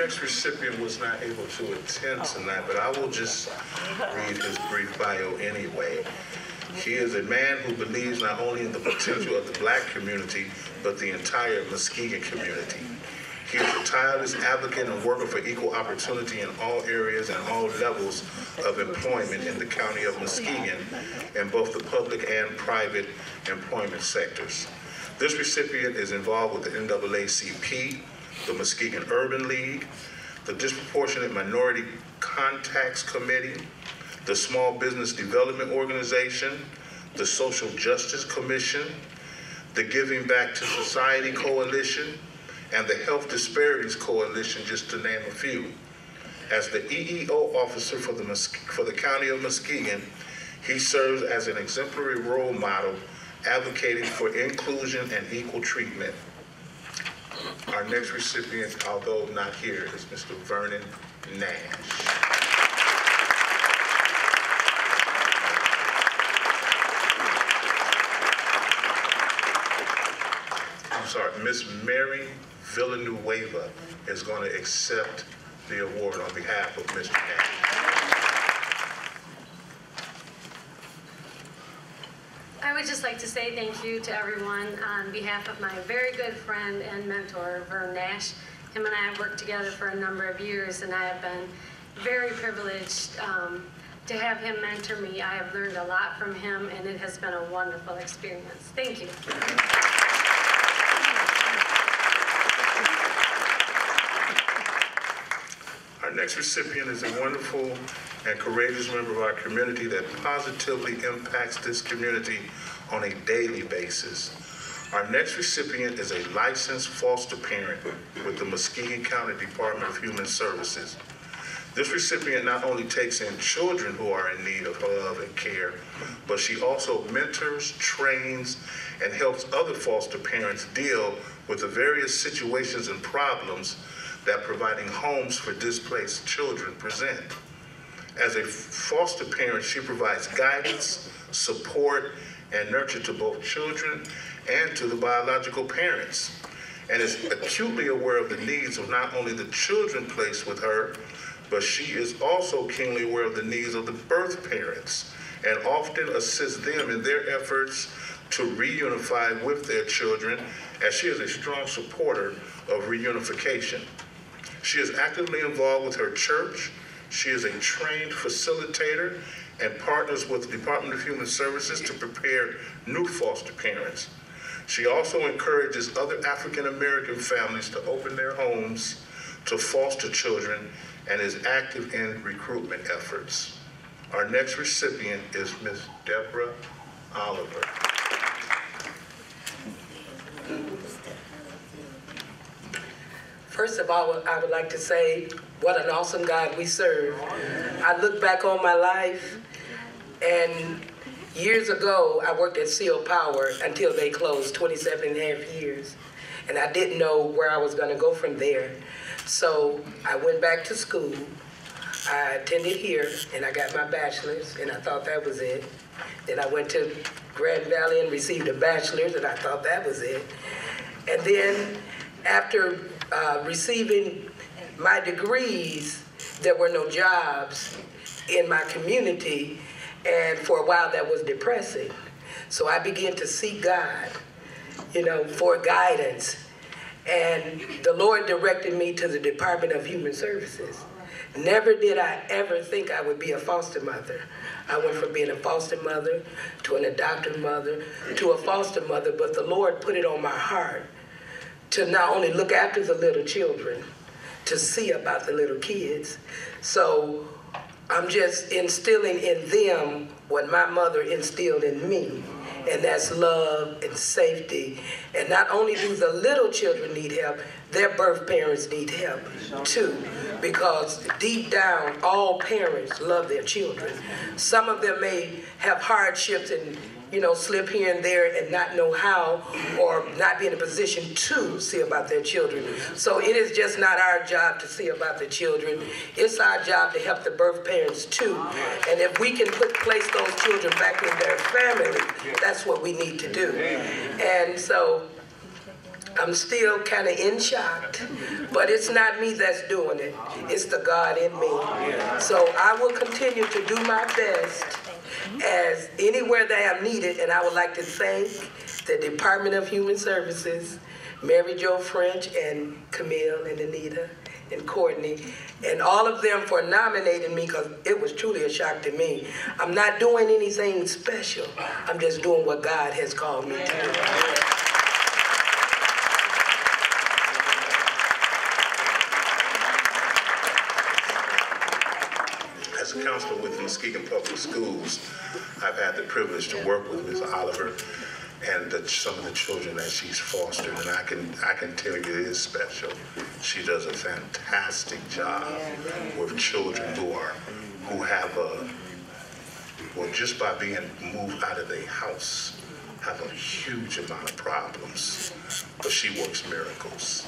next recipient was not able to attend tonight, but I will just read his brief bio anyway. He is a man who believes not only in the potential of the Black community, but the entire Muskegon community. He is a tireless advocate and worker for equal opportunity in all areas and all levels of employment in the county of Muskegon, in both the public and private employment sectors. This recipient is involved with the NAACP, the Muskegon Urban League, the Disproportionate Minority Contacts Committee, the Small Business Development Organization, the Social Justice Commission, the Giving Back to Society Coalition, and the Health Disparities Coalition, just to name a few. As the EEO officer for the County of Muskegon, he serves as an exemplary role model advocating for inclusion and equal treatment. Our next recipient, although not here, is Mr. Vernon Nash. I'm sorry, Miss Mary Villanueva is going to accept the award on behalf of Mr. Nash. I would just like to say thank you to everyone on behalf of my very good friend and mentor, Vern Nash. Him and I have worked together for a number of years, and I have been very privileged to have him mentor me. I have learned a lot from him, and it has been a wonderful experience. Thank you. Our next recipient is a wonderful and courageous member of our community that positively impacts this community on a daily basis. Our next recipient is a licensed foster parent with the Muskegon County Department of Human Services. This recipient not only takes in children who are in need of love and care, but she also mentors, trains, and helps other foster parents deal with the various situations and problems that providing homes for displaced children present. As a foster parent, she provides guidance, support, and nurture to both children and to the biological parents, and is acutely aware of the needs of not only the children placed with her, but she is also keenly aware of the needs of the birth parents and often assists them in their efforts to reunify with their children, as she is a strong supporter of reunification. She is actively involved with her church. She is a trained facilitator and partners with the Department of Human Services to prepare new foster parents. She also encourages other African American families to open their homes to foster children and is active in recruitment efforts. Our next recipient is Ms. Deborah Oliver. First of all, I would like to say what an awesome God we serve. I look back on my life, and years ago, I worked at Seal Power until they closed 27 and a half years. And I didn't know where I was going to go from there. So I went back to school. I attended here, and I got my bachelor's, and I thought that was it. Then I went to Grand Valley and received a bachelor's, and I thought that was it. And then after receiving my degrees, there were no jobs in my community, and for a while that was depressing. So I began to seek God, for guidance. And the Lord directed me to the Department of Human Services. Never did I ever think I would be a foster mother. I went from being a foster mother to an adoptive mother to a foster mother, but the Lord put it on my heart to not only look after the little children, to see about the little kids. So I'm just instilling in them what my mother instilled in me, and that's love and safety. And not only do the little children need help, their birth parents need help too, because deep down, all parents love their children. Some of them may have hardships and slip here and there and not know how, or not be in a position to see about their children. So it is just not our job to see about the children. It's our job to help the birth parents too. And if we can place those children back in their family, that's what we need to do. And so I'm still kind of in shock, but it's not me that's doing it. It's the God in me. So I will continue to do my best as anywhere that I'm needed, and I would like to thank the Department of Human Services, Mary Jo French and Camille and Anita and Courtney, and all of them for nominating me, because it was truly a shock to me. I'm not doing anything special. I'm just doing what God has called me to do. As a counselor with Muskegon Public Schools, I've had the privilege to work with Ms. Oliver and some of the children that she's fostered, and I can tell you it is special. She does a fantastic job with children who have well, just by being moved out of their house, have a huge amount of problems, but she works miracles.